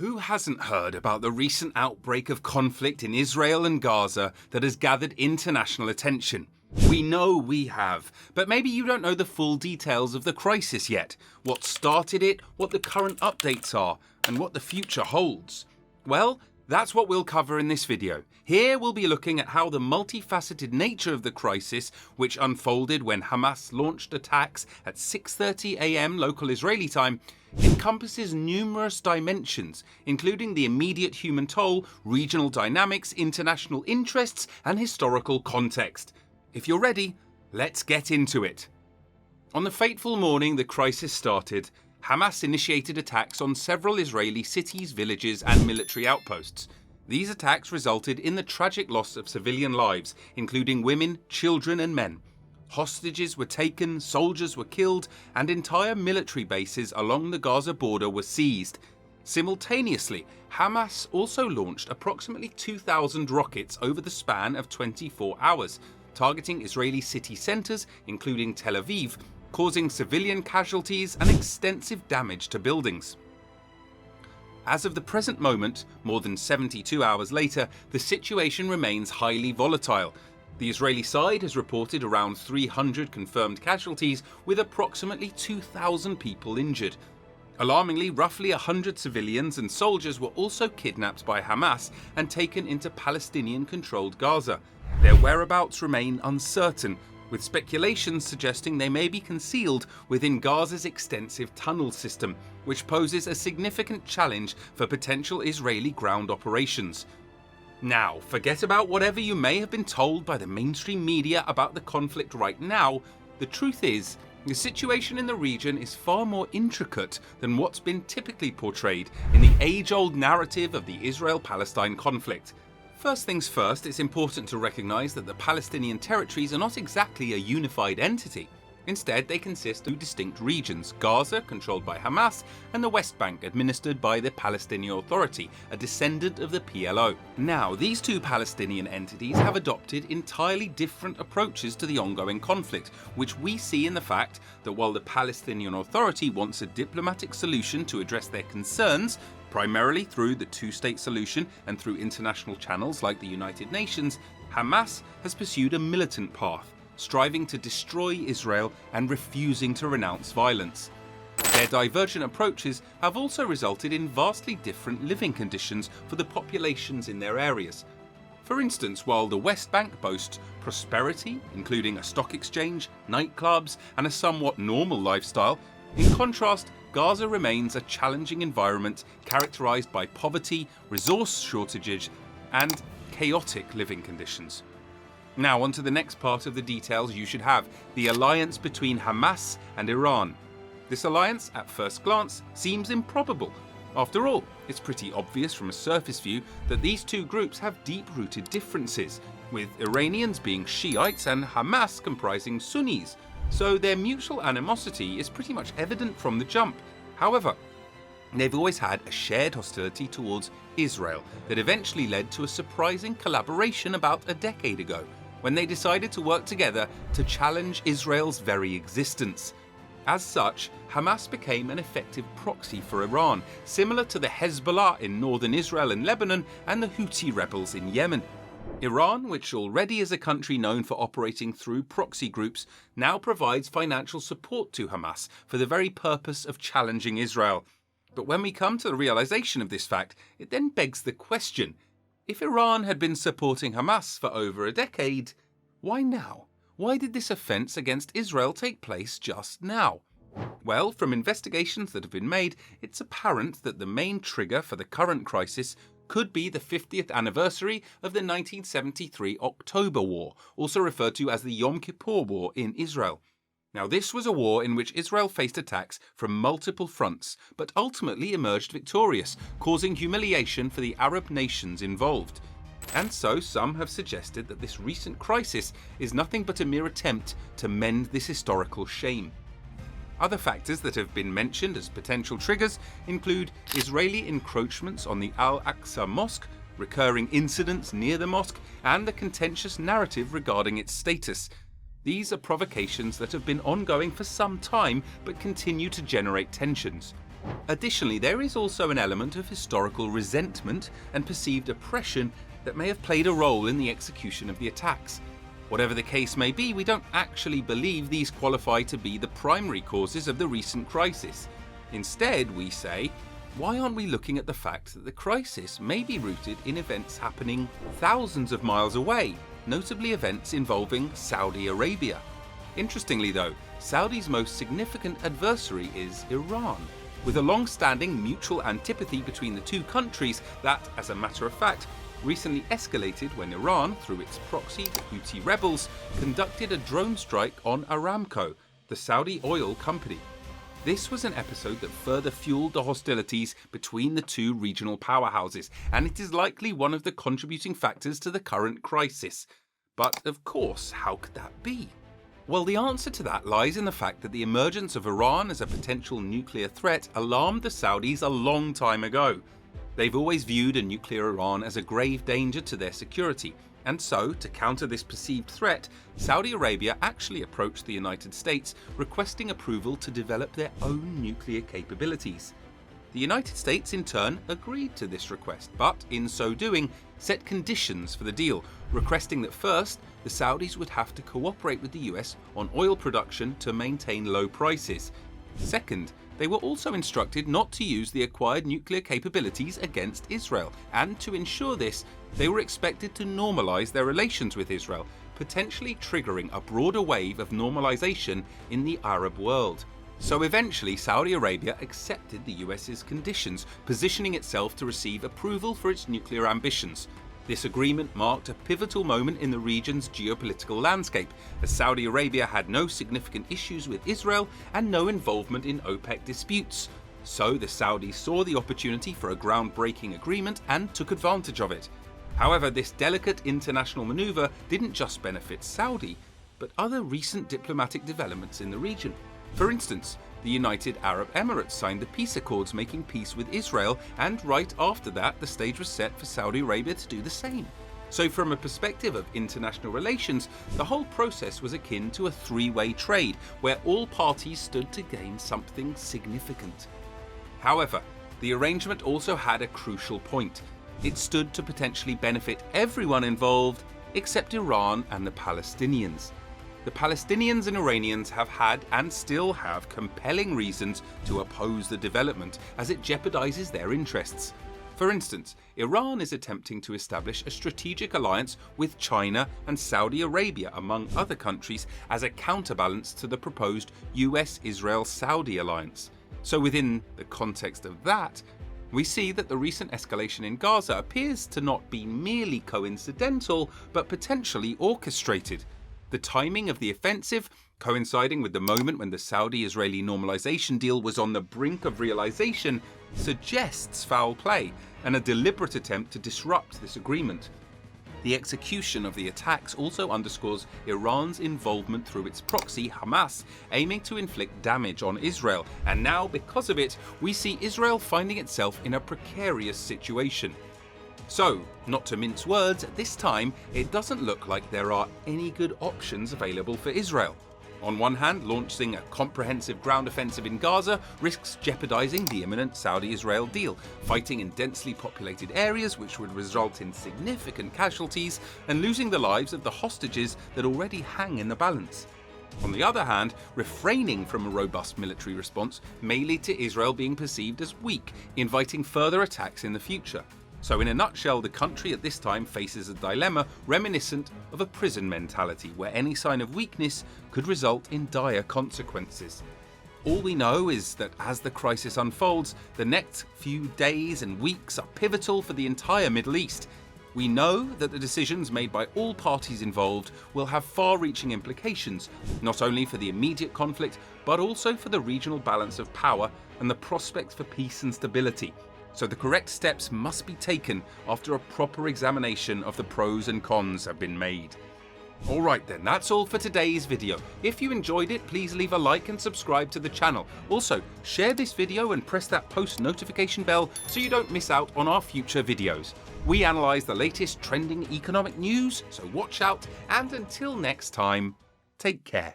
Who hasn't heard about the recent outbreak of conflict in Israel and Gaza that has gathered international attention? We know we have, but maybe you don't know the full details of the crisis yet, what started it, what the current updates are, and what the future holds. Well, that's what we'll cover in this video. Here we'll be looking at how the multifaceted nature of the crisis, which unfolded when Hamas launched attacks at 6:30 a.m. local Israeli time, encompasses numerous dimensions, including the immediate human toll, regional dynamics, international interests, and historical context. If you're ready, let's get into it. On the fateful morning the crisis started, Hamas initiated attacks on several Israeli cities, villages, and military outposts. These attacks resulted in the tragic loss of civilian lives, including women, children, and men. Hostages were taken, soldiers were killed, and entire military bases along the Gaza border were seized. Simultaneously, Hamas also launched approximately 2,000 rockets over the span of 24 hours, targeting Israeli city centres, including Tel Aviv, causing civilian casualties and extensive damage to buildings. As of the present moment, more than 72 hours later, the situation remains highly volatile. The Israeli side has reported around 300 confirmed casualties, with approximately 2,000 people injured. Alarmingly, roughly 100 civilians and soldiers were also kidnapped by Hamas and taken into Palestinian-controlled Gaza. Their whereabouts remain uncertain, with speculations suggesting they may be concealed within Gaza's extensive tunnel system, which poses a significant challenge for potential Israeli ground operations. Now, forget about whatever you may have been told by the mainstream media about the conflict right now. The truth is, the situation in the region is far more intricate than what's been typically portrayed in the age-old narrative of the Israel-Palestine conflict. First things first, it's important to recognise that the Palestinian territories are not exactly a unified entity. Instead, they consist of two distinct regions: Gaza, controlled by Hamas, and the West Bank, administered by the Palestinian Authority, a descendant of the PLO. Now, these two Palestinian entities have adopted entirely different approaches to the ongoing conflict, which we see in the fact that while the Palestinian Authority wants a diplomatic solution to address their concerns, primarily through the two-state solution and through international channels like the United Nations, Hamas has pursued a militant path, striving to destroy Israel and refusing to renounce violence. Their divergent approaches have also resulted in vastly different living conditions for the populations in their areas. For instance, while the West Bank boasts prosperity, including a stock exchange, nightclubs, and a somewhat normal lifestyle, in contrast, Gaza remains a challenging environment characterized by poverty, resource shortages, and chaotic living conditions. Now on to the next part of the details you should have: the alliance between Hamas and Iran. This alliance, at first glance, seems improbable. After all, it's pretty obvious from a surface view that these two groups have deep-rooted differences, with Iranians being Shiites and Hamas comprising Sunnis. So their mutual animosity is pretty much evident from the jump. However, they've always had a shared hostility towards Israel that eventually led to a surprising collaboration about a decade ago, when they decided to work together to challenge Israel's very existence. As such, Hamas became an effective proxy for Iran, similar to the Hezbollah in northern Israel and Lebanon and the Houthi rebels in Yemen. Iran, which already is a country known for operating through proxy groups, now provides financial support to Hamas for the very purpose of challenging Israel. But when we come to the realization of this fact, it then begs the question: if Iran had been supporting Hamas for over a decade, why now? Why did this offence against Israel take place just now? Well, from investigations that have been made, it's apparent that the main trigger for the current crisis could be the 50th anniversary of the 1973 October War, also referred to as the Yom Kippur War in Israel. Now, this was a war in which Israel faced attacks from multiple fronts, but ultimately emerged victorious, causing humiliation for the Arab nations involved. And so some have suggested that this recent crisis is nothing but a mere attempt to mend this historical shame. Other factors that have been mentioned as potential triggers include Israeli encroachments on the Al-Aqsa mosque, recurring incidents near the mosque, and the contentious narrative regarding its status. These are provocations that have been ongoing for some time but continue to generate tensions. Additionally, there is also an element of historical resentment and perceived oppression that may have played a role in the execution of the attacks. Whatever the case may be, we don't actually believe these qualify to be the primary causes of the recent crisis. Instead, we say, why aren't we looking at the fact that the crisis may be rooted in events happening thousands of miles away, notably events involving Saudi Arabia? Interestingly though, Saudi's most significant adversary is Iran, with a long-standing mutual antipathy between the two countries that, as a matter of fact, recently escalated when Iran, through its proxy, the Houthi rebels, conducted a drone strike on Aramco, the Saudi oil company. This was an episode that further fueled the hostilities between the two regional powerhouses, and it is likely one of the contributing factors to the current crisis. But of course, how could that be? Well, the answer to that lies in the fact that the emergence of Iran as a potential nuclear threat alarmed the Saudis a long time ago. They've always viewed a nuclear Iran as a grave danger to their security, and so, to counter this perceived threat, Saudi Arabia actually approached the United States requesting approval to develop their own nuclear capabilities. The United States in turn agreed to this request, but in so doing set conditions for the deal, requesting that first, the Saudis would have to cooperate with the US on oil production to maintain low prices. Second, they were also instructed not to use the acquired nuclear capabilities against Israel, and to ensure this, they were expected to normalize their relations with Israel, potentially triggering a broader wave of normalization in the Arab world. So eventually, Saudi Arabia accepted the US's conditions, positioning itself to receive approval for its nuclear ambitions. This agreement marked a pivotal moment in the region's geopolitical landscape, as Saudi Arabia had no significant issues with Israel and no involvement in OPEC disputes. So the Saudis saw the opportunity for a groundbreaking agreement and took advantage of it. However, this delicate international maneuver didn't just benefit Saudi, but other recent diplomatic developments in the region. For instance, the United Arab Emirates signed the peace accords making peace with Israel, and right after that the stage was set for Saudi Arabia to do the same. So from a perspective of international relations, the whole process was akin to a three-way trade where all parties stood to gain something significant. However, the arrangement also had a crucial point. It stood to potentially benefit everyone involved except Iran and the Palestinians. The Palestinians and Iranians have had and still have compelling reasons to oppose the development, as it jeopardizes their interests. For instance, Iran is attempting to establish a strategic alliance with China and Saudi Arabia, among other countries, as a counterbalance to the proposed US-Israel-Saudi alliance. So within the context of that, we see that the recent escalation in Gaza appears to not be merely coincidental, but potentially orchestrated. The timing of the offensive, coinciding with the moment when the Saudi-Israeli normalization deal was on the brink of realization, suggests foul play and a deliberate attempt to disrupt this agreement. The execution of the attacks also underscores Iran's involvement through its proxy, Hamas, aiming to inflict damage on Israel, and now, because of it, we see Israel finding itself in a precarious situation. So, not to mince words, at this time, it doesn't look like there are any good options available for Israel. On one hand, launching a comprehensive ground offensive in Gaza risks jeopardizing the imminent Saudi-Israel deal, fighting in densely populated areas which would result in significant casualties and losing the lives of the hostages that already hang in the balance. On the other hand, refraining from a robust military response may lead to Israel being perceived as weak, inviting further attacks in the future. So in a nutshell, the country at this time faces a dilemma reminiscent of a prison mentality, where any sign of weakness could result in dire consequences. All we know is that as the crisis unfolds, the next few days and weeks are pivotal for the entire Middle East. We know that the decisions made by all parties involved will have far-reaching implications, not only for the immediate conflict, but also for the regional balance of power and the prospects for peace and stability. So the correct steps must be taken after a proper examination of the pros and cons have been made. Alright then, that's all for today's video. If you enjoyed it, please leave a like and subscribe to the channel. Also, share this video and press that post notification bell so you don't miss out on our future videos. We analyse the latest trending economic news, so watch out, and until next time, take care.